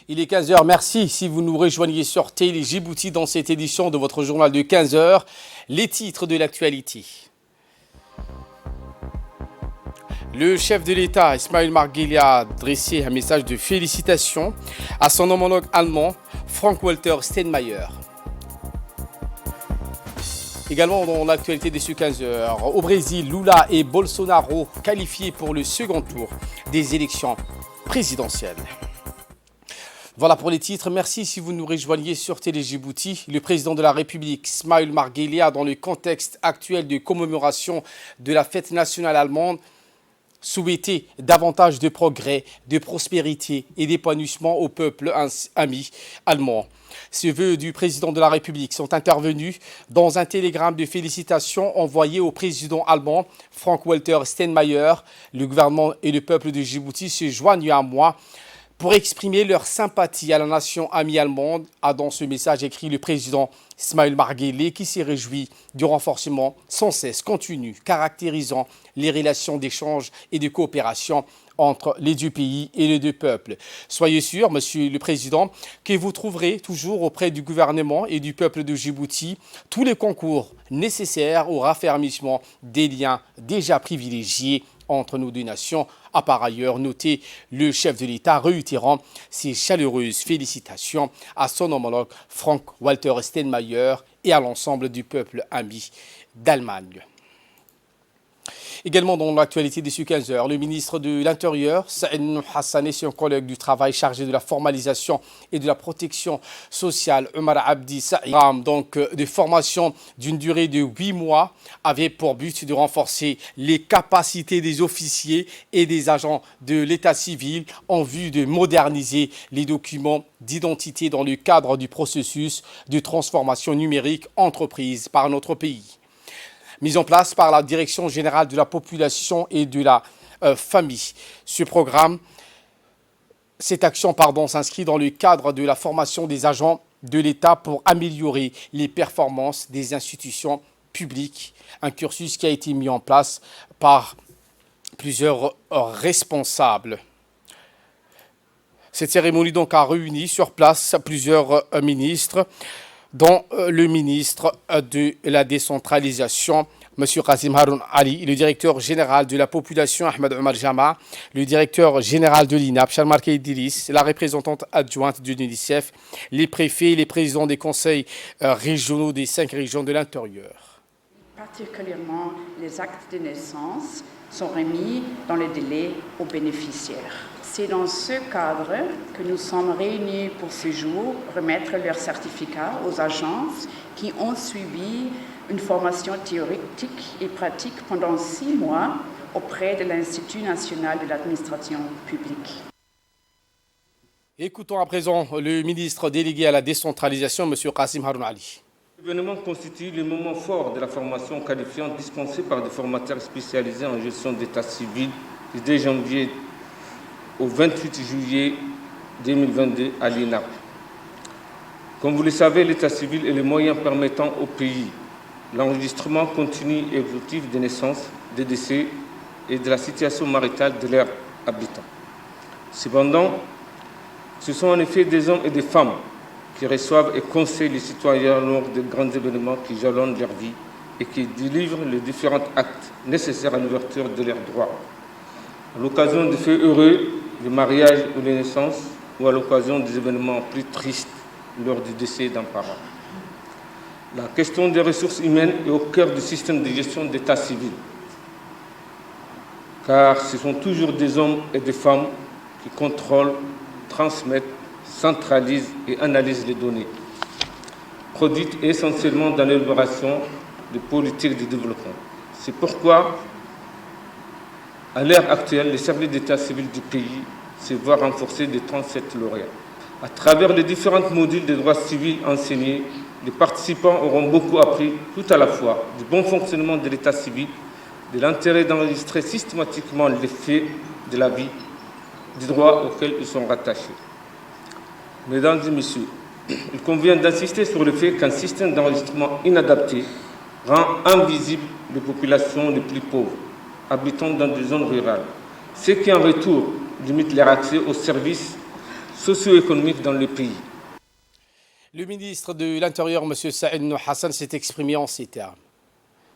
Il est 15 heures. Merci si vous nous rejoignez sur Télé Djibouti dans cette édition de votre journal de 15 heures. Les titres de l'actualité. Le chef de l'État, Ismail Marguerite, a adressé un message de félicitations à son homologue allemand, Frank-Walter Steinmeier. Également dans l'actualité de ce 15 heures, au Brésil, Lula et Bolsonaro qualifiés pour le second tour des élections présidentielles. Voilà pour les titres. Merci si vous nous rejoignez sur Télé Djibouti. Le président de la République, Ismail Marguerite, dans le contexte actuel de commémoration de la fête nationale allemande, souhaitait davantage de progrès, de prospérité et d'épanouissement au peuple ami allemand. Ces vœux du président de la République sont intervenus dans un télégramme de félicitations envoyé au président allemand Frank-Walter Steinmeier. Le gouvernement et le peuple de Djibouti se joignent à moi pour exprimer leur sympathie à la nation amie allemande, a dans ce message écrit le président Ismail Marguerite, qui s'est réjoui du renforcement sans cesse continu, caractérisant les relations d'échange et de coopération entre les deux pays et les deux peuples. Soyez sûr, Monsieur le Président, que vous trouverez toujours auprès du gouvernement et du peuple de Djibouti tous les concours nécessaires au raffermissement des liens déjà privilégiés entre nos deux nations, a par ailleurs noté le chef de l'État, réitérant ses chaleureuses félicitations à son homologue Frank-Walter Steinmeier et à l'ensemble du peuple ami d'Allemagne. Également dans l'actualité de ce 15 heures, le ministre de l'Intérieur, Saïd Hassan, et son collègue du travail chargé de la formalisation et de la protection sociale, Omar Abdi Saïd, donc de formation d'une durée de 8 mois, avait pour but de renforcer les capacités des officiers et des agents de l'état civil en vue de moderniser les documents d'identité dans le cadre du processus de transformation numérique entreprise par notre pays. Mise en place par la Direction générale de la population et de la famille. Cette action s'inscrit dans le cadre de la formation des agents de l'État pour améliorer les performances des institutions publiques. Un cursus qui a été mis en place par plusieurs responsables. Cette cérémonie donc a réuni sur place plusieurs ministres, dont le ministre de la décentralisation, M. Qasim Haroun Ali, le directeur général de la population, Ahmed Omar Jama, le directeur général de l'INAP, Charmarke Idriss, la représentante adjointe de l'UNICEF, les préfets et les présidents des conseils régionaux des 5 régions de l'intérieur. Particulièrement, les actes de naissance sont remis dans les délais aux bénéficiaires. C'est dans ce cadre que nous sommes réunis pour ce jour, remettre leurs certificats aux agences qui ont suivi une formation théorique et pratique pendant 6 mois auprès de l'Institut national de l'administration publique. Écoutons à présent le ministre délégué à la décentralisation, M. Qasim Haroun Ali. L'événement constitue le moment fort de la formation qualifiante dispensée par des formateurs spécialisés en gestion d'état civil du 2 janvier au 28 juillet 2022 à l'INAP. Comme vous le savez, l'état civil est le moyen permettant au pays l'enregistrement continu et exhaustif des naissances, des décès et de la situation maritale de leurs habitants. Cependant, ce sont en effet des hommes et des femmes qui reçoivent et conseillent les citoyens lors de grands événements qui jalonnent leur vie et qui délivrent les différents actes nécessaires à l'ouverture de leurs droits. À l'occasion de faits heureux, le mariage ou les naissances, ou à l'occasion des événements plus tristes lors du décès d'un parent. La question des ressources humaines est au cœur du système de gestion d'état civil, car ce sont toujours des hommes et des femmes qui contrôlent, transmettent, centralisent et analysent les données, produites essentiellement dans l'élaboration de politiques de développement. C'est pourquoi, à l'heure actuelle, les services d'état civil du pays se voient renforcés de 37 lauréats. À travers les différents modules de droit civil enseignés, les participants auront beaucoup appris tout à la fois du bon fonctionnement de l'état civil, de l'intérêt d'enregistrer systématiquement les faits de la vie, du droit auquel ils sont rattachés. Mesdames et messieurs, il convient d'insister sur le fait qu'un système d'enregistrement inadapté rend invisibles les populations les plus pauvres, habitant dans des zones rurales, ce qui en retour limite leur accès aux services socio-économique dans le pays. Le ministre de l'Intérieur, M. Saïd Nour Hassan, s'est exprimé en ces termes.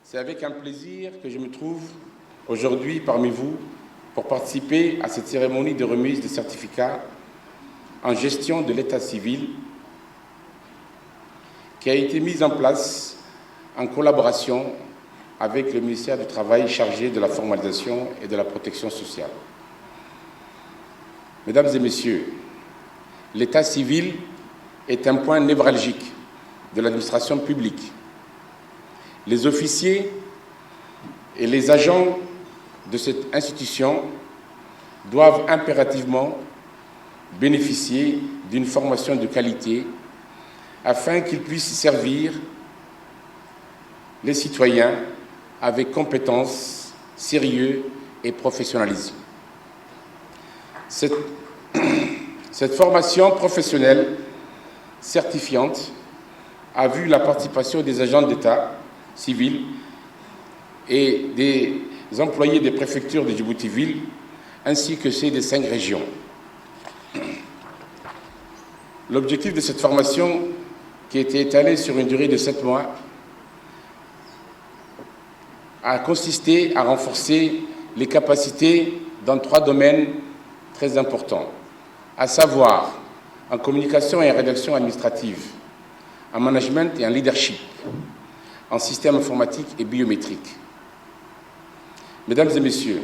C'est avec un plaisir que je me trouve aujourd'hui parmi vous pour participer à cette cérémonie de remise de certificats en gestion de l'état civil qui a été mise en place en collaboration avec le ministère du Travail chargé de la formalisation et de la protection sociale. Mesdames et messieurs, l'état civil est un point névralgique de l'administration publique. Les officiers et les agents de cette institution doivent impérativement bénéficier d'une formation de qualité afin qu'ils puissent servir les citoyens avec compétence, sérieux et professionnalisme. Cette formation professionnelle certifiante a vu la participation des agents d'État civils et des employés des préfectures de Djibouti-Ville ainsi que ceux des 5 régions. L'objectif de cette formation, qui a été étalée sur une durée de 7 mois, a consisté à renforcer les capacités dans 3 domaines très importants, à savoir en communication et en rédaction administrative, en management et en leadership, en système informatique et biométrique. Mesdames et messieurs,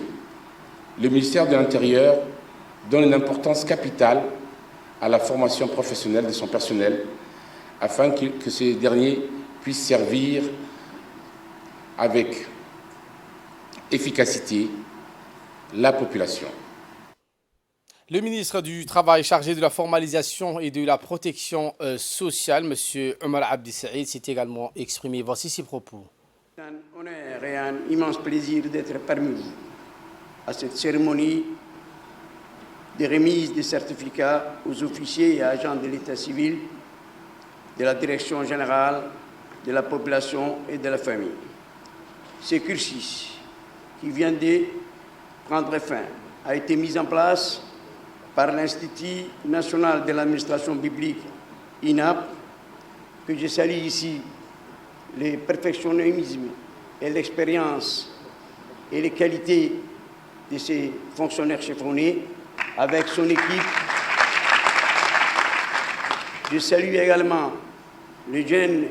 le ministère de l'Intérieur donne une importance capitale à la formation professionnelle de son personnel afin que ces derniers puissent servir avec efficacité la population. Le ministre du Travail chargé de la formalisation et de la protection sociale, M. Omar Abdi Saïd, s'est également exprimé. Voici ses propos. C'est un honneur et un immense plaisir d'être parmi vous à cette cérémonie de remise des certificats aux officiers et agents de l'État civil, de la Direction générale de la population et de la famille. Ce cursus qui vient de prendre fin a été mis en place par l'Institut national de l'administration publique, INAP, que je salue ici, le perfectionnisme et l'expérience et les qualités de ces fonctionnaires chevronnés avec son équipe. Je salue également le jeune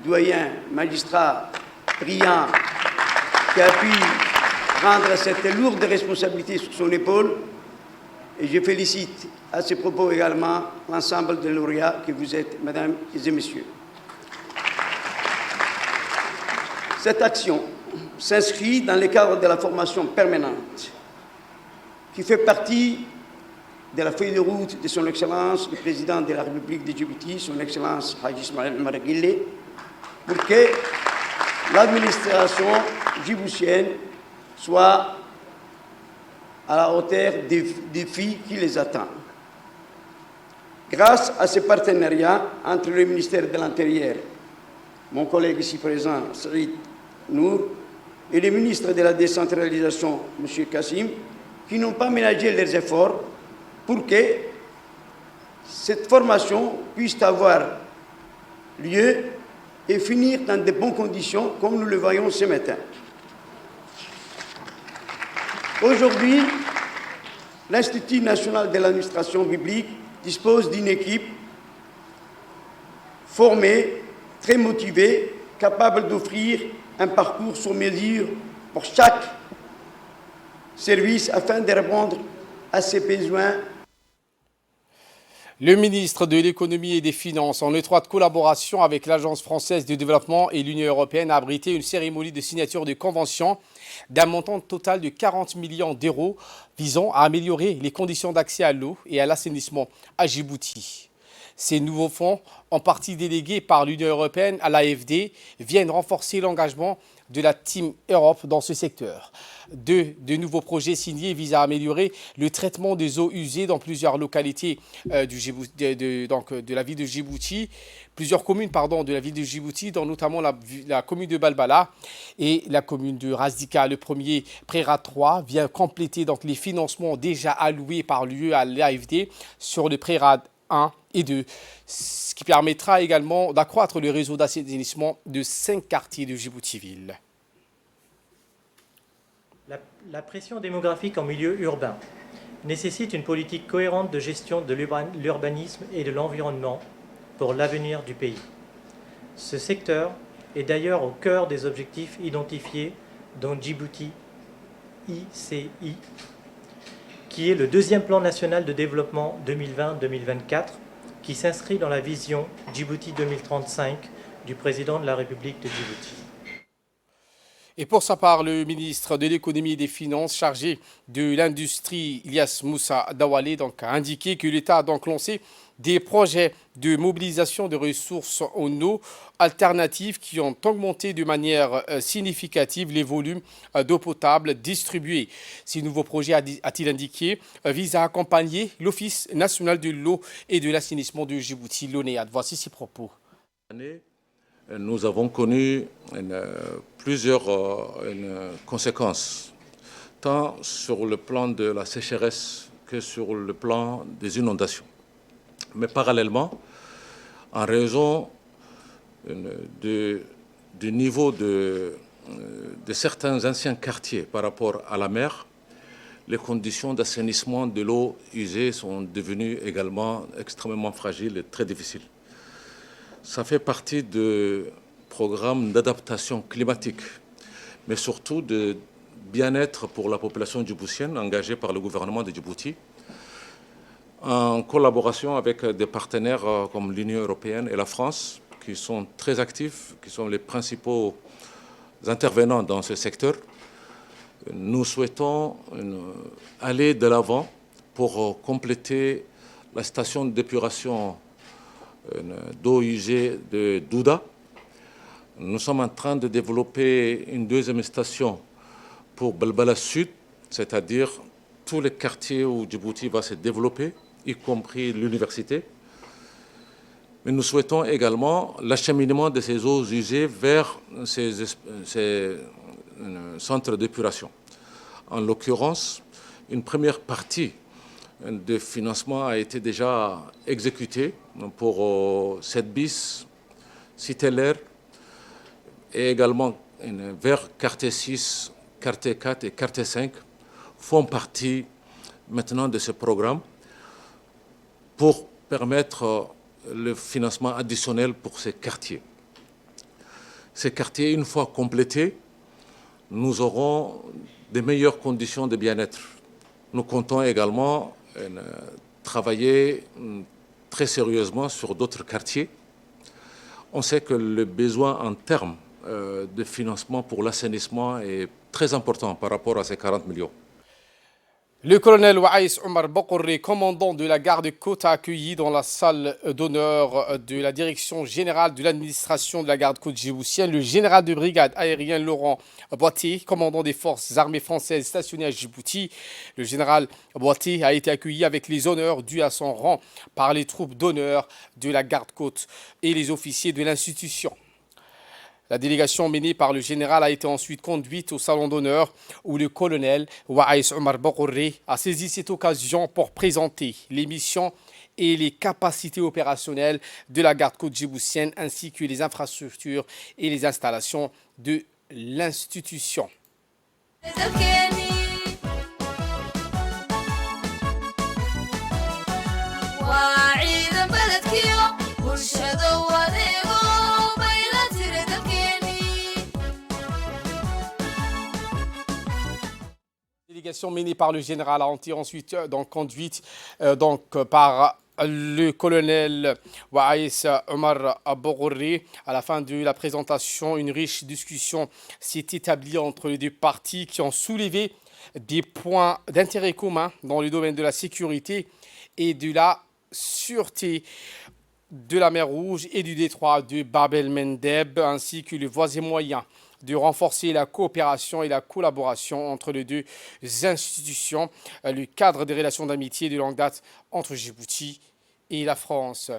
doyen, magistrat, brillant, qui a pu prendre cette lourde responsabilité sur son épaule. Et je félicite à ce propos également l'ensemble des lauréats que vous êtes, mesdames et messieurs. Cette action s'inscrit dans le cadre de la formation permanente qui fait partie de la feuille de route de son Excellence, le Président de la République de Djibouti, son Excellence Haji Ismaël Marguilé, pour que l'administration djiboutienne soit à la hauteur des défis qui les attendent. Grâce à ce partenariat entre le ministère de l'Intérieur, mon collègue ici présent, Saïd Nour, et le ministre de la Décentralisation, M. Kassim, qui n'ont pas ménagé leurs efforts pour que cette formation puisse avoir lieu et finir dans de bonnes conditions, comme nous le voyons ce matin. Aujourd'hui, l'Institut national de l'administration publique dispose d'une équipe formée, très motivée, capable d'offrir un parcours sur mesure pour chaque service afin de répondre à ses besoins. Le ministre de l'Économie et des Finances, en étroite collaboration avec l'Agence française de développement et l'Union européenne, a abrité une cérémonie de signature de convention d'un montant total de 40 millions d'euros visant à améliorer les conditions d'accès à l'eau et à l'assainissement à Djibouti. Ces nouveaux fonds, en partie délégués par l'Union européenne à l'AFD, viennent renforcer l'engagement de la Team Europe dans ce secteur. De nouveaux projets signés visent à améliorer le traitement des eaux usées dans plusieurs localités de la ville de Djibouti, plusieurs communes de la ville de Djibouti, dont notamment la commune de Balbala et la commune de Razdika. Le premier PRERA 3 vient compléter donc les financements déjà alloués par l'UE à l'AFD sur le PRERA 1 et 2, ce qui permettra également d'accroître le réseau d'assainissement de 5 quartiers de Djibouti-Ville. La pression démographique en milieu urbain nécessite une politique cohérente de gestion de l'urbanisme et de l'environnement pour l'avenir du pays. Ce secteur est d'ailleurs au cœur des objectifs identifiés dans Djibouti ICI, qui est le deuxième plan national de développement 2020-2024, qui s'inscrit dans la vision Djibouti 2035 du président de la République de Djibouti. Et pour sa part, le ministre de l'économie et des finances chargé de l'industrie, Ilyas Moussa Dawale, a indiqué que l'État a donc lancé des projets de mobilisation de ressources en eau alternatives qui ont augmenté de manière significative les volumes d'eau potable distribués. Ces nouveaux projets, a-t-il indiqué, visent à accompagner l'Office national de l'eau et de l'assainissement de Djibouti, l'ONEAD. Voici ses propos. Nous avons connu plusieurs conséquences, tant sur le plan de la sécheresse que sur le plan des inondations. Mais parallèlement, en raison du niveau de certains anciens quartiers par rapport à la mer, les conditions d'assainissement de l'eau usée sont devenues également extrêmement fragiles et très difficiles. Ça fait partie du programme d'adaptation climatique, mais surtout de bien-être pour la population djiboutienne engagée par le gouvernement de Djibouti, en collaboration avec des partenaires comme l'Union européenne et la France, qui sont très actifs, qui sont les principaux intervenants dans ce secteur. Nous souhaitons aller de l'avant pour compléter la station d'épuration d'eau usée de Douda. Nous sommes en train de développer une deuxième station pour Balbala Sud, c'est-à-dire tous les quartiers où Djibouti va se développer, y compris l'université. Mais nous souhaitons également l'acheminement de ces eaux usées vers ces centres d'épuration. En l'occurrence, une première partie de financement a été déjà exécutée pour 7 bis, Cité-L'air, et également vers quartier 6, quartier 4 et quartier 5 font partie maintenant de ce programme pour permettre le financement additionnel pour ces quartiers. Ces quartiers, une fois complétés, nous aurons de meilleures conditions de bien-être. Nous comptons également travailler très sérieusement sur d'autres quartiers. On sait que le besoin en termes de financement pour l'assainissement est très important par rapport à ces 40 millions. Le colonel Waïs Omar Bokoré, commandant de la garde-côte, a accueilli dans la salle d'honneur de la direction générale de l'administration de la garde-côte djiboutienne le général de brigade aérien Laurent Boité, commandant des forces armées françaises stationnées à Djibouti. Le général Boité a été accueilli avec les honneurs dus à son rang par les troupes d'honneur de la garde-côte et les officiers de l'institution. La délégation menée par le général a été ensuite conduite au salon d'honneur où le colonel Waïs Omar Bokoré a saisi cette occasion pour présenter les missions et les capacités opérationnelles de la garde-côte djiboutienne ainsi que les infrastructures et les installations de l'institution. La délégation menée par le général a été ensuite conduite par le colonel Waïs Omar Bokoré. À la fin de la présentation, une riche discussion s'est établie entre les deux parties qui ont soulevé des points d'intérêt commun dans le domaine de la sécurité et de la sûreté. de la mer Rouge et du détroit de Bab el-Mandeb, ainsi que le voisin moyen de renforcer la coopération et la collaboration entre les deux institutions, le cadre des relations d'amitié de longue date entre Djibouti et la France.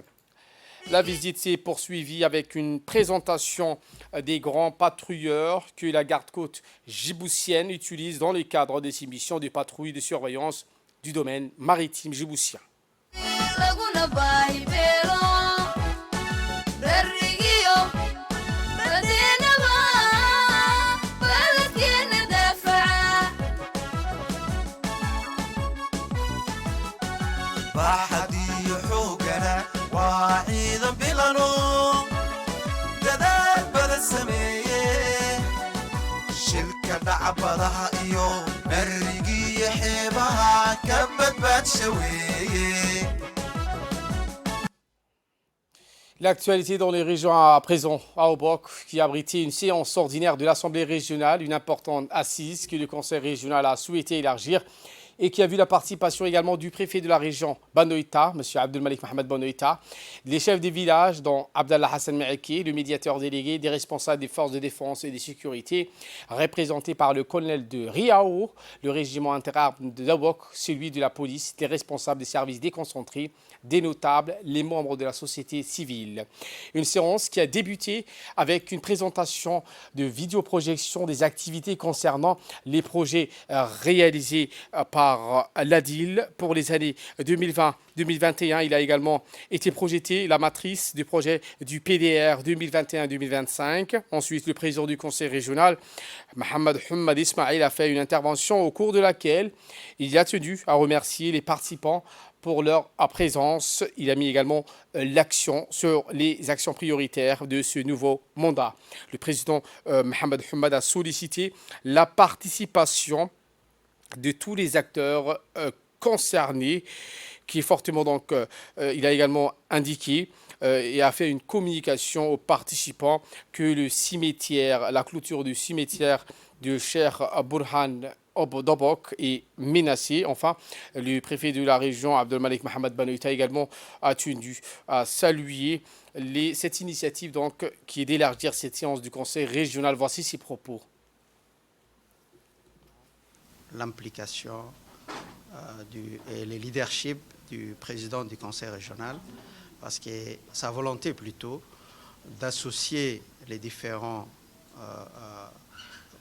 La visite s'est poursuivie avec une présentation des grands patrouilleurs que la garde-côte djiboutienne utilise dans le cadre de ses missions de patrouille de surveillance du domaine maritime djiboutien. L'actualité dans les régions à présent, à Obok, qui a abrité une séance ordinaire de l'Assemblée régionale, une importante assise que le Conseil régional a souhaité élargir et qui a vu la participation également du préfet de la région Banoïta, M. Abdelmalik Mohamed Banoïta, les chefs des villages, dont Abdallah Hassan Meiki, le médiateur délégué, des responsables des forces de défense et de sécurité, représentés par le colonel de Riao, le régiment interarmes de Dabok, celui de la police, les responsables des services déconcentrés, des notables, les membres de la société civile. Une séance qui a débuté avec une présentation de vidéoprojection des activités concernant les projets réalisés par l'ADIL pour les années 2020-2021. Il a également été projeté la matrice du projet du PDR 2021-2025. Ensuite, le président du conseil régional, Mohamed Hummad Ismail, a fait une intervention au cours de laquelle il a tenu à remercier les participants pour leur présence. Il a mis également l'action sur les actions prioritaires de ce nouveau mandat. Le président Mohamed Hummad a sollicité la participation de tous les acteurs concernés, qui est fortement donc, il a également indiqué et a fait une communication aux participants que le cimetière, la clôture du cimetière de Cheikh Burhan Dabok est menacée. Enfin, le préfet de la région, Abdelmalik Mohamed Banoïta, également a tenu à saluer cette initiative donc, qui est d'élargir cette séance du conseil régional. Voici ses propos. L'implication et le leadership du président du conseil régional, parce que sa volonté plutôt d'associer les différents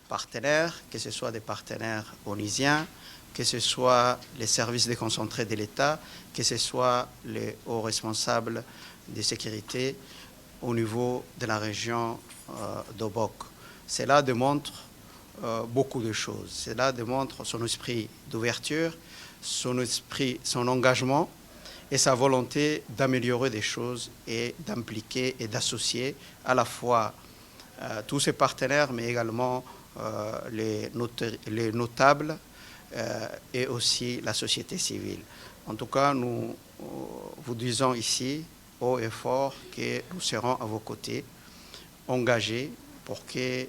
partenaires, que ce soit des partenaires onisiens, que ce soit les services déconcentrés de l'État, que ce soit les hauts responsables de sécurité au niveau de la région d'Obok. Cela démontre beaucoup de choses. Cela démontre son esprit d'ouverture, son engagement et sa volonté d'améliorer des choses et d'impliquer et d'associer à la fois tous ses partenaires, mais également les notables et aussi la société civile. En tout cas, nous vous disons ici, haut et fort, que nous serons à vos côtés, engagés pour que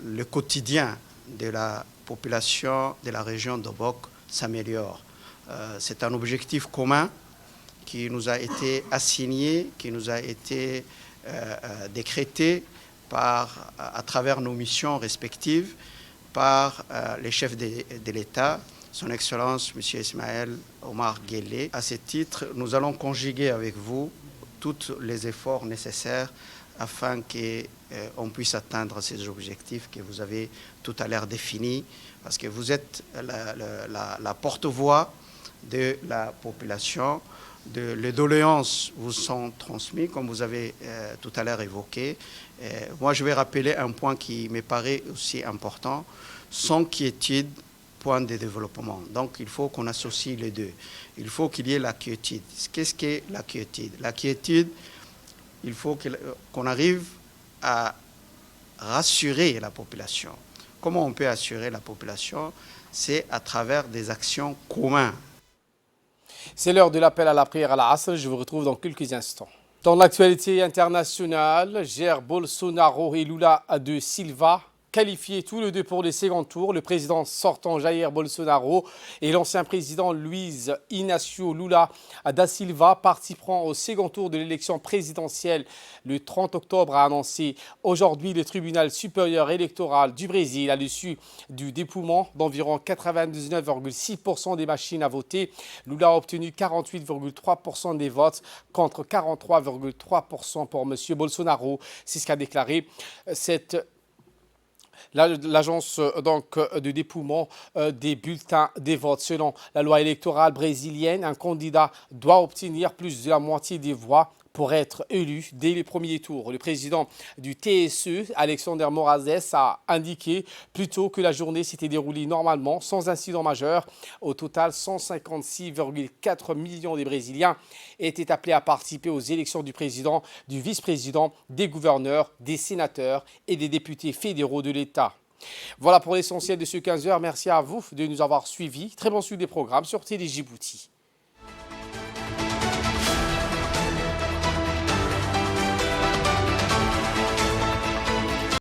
le quotidien de la population de la région d'Obok s'améliore. C'est un objectif commun qui nous a été assigné, qui nous a été décrété à travers nos missions respectives par les chefs de l'État, son Excellence M. Ismaël Omar Guelleh. À ce titre, nous allons conjuguer avec vous tous les efforts nécessaires afin qu'on puisse atteindre ces objectifs que vous avez tout à l'heure définis, parce que vous êtes la porte-voix de la population. Les doléances vous sont transmises, comme vous avez tout à l'heure évoqué. Moi, je vais rappeler un point qui me paraît aussi important. Sans quiétude, point de développement. Donc, il faut qu'on associe les deux. Il faut qu'il y ait la quiétude. Qu'est-ce qu'est la quiétude? La quiétude, il faut qu'on arrive à rassurer la population. Comment on peut assurer la population? C'est à travers des actions communes. C'est l'heure de l'appel à la prière à la Asr. Je vous retrouve dans quelques instants. Dans l'actualité internationale, Jair Bolsonaro et Lula da Silva qualifiés tous les deux pour le second tour. Le président sortant Jair Bolsonaro et l'ancien président Luiz Inácio Lula da Silva participeront au second tour de l'élection présidentielle le 30 octobre, a annoncé aujourd'hui le tribunal supérieur électoral du Brésil à l'issue du dépouillement d'environ 99,6% des machines à voter. Lula a obtenu 48,3% des votes contre 43,3% pour M. Bolsonaro. C'est ce qu'a déclaré l'agence de dépouillement des bulletins des votes. Selon la loi électorale brésilienne, un candidat doit obtenir plus de la moitié des voix pour être élu dès les premiers tours. Le président du TSE, Alexandre Moraes, a indiqué plus tôt que la journée s'était déroulée normalement, sans incident majeur. Au total, 156,4 millions de Brésiliens étaient appelés à participer aux élections du président, du vice-président, des gouverneurs, des sénateurs et des députés fédéraux de l'État. Voilà pour l'essentiel de ce 15h. Merci à vous de nous avoir suivis. Très bon suivi des programmes sur Télé Djibouti.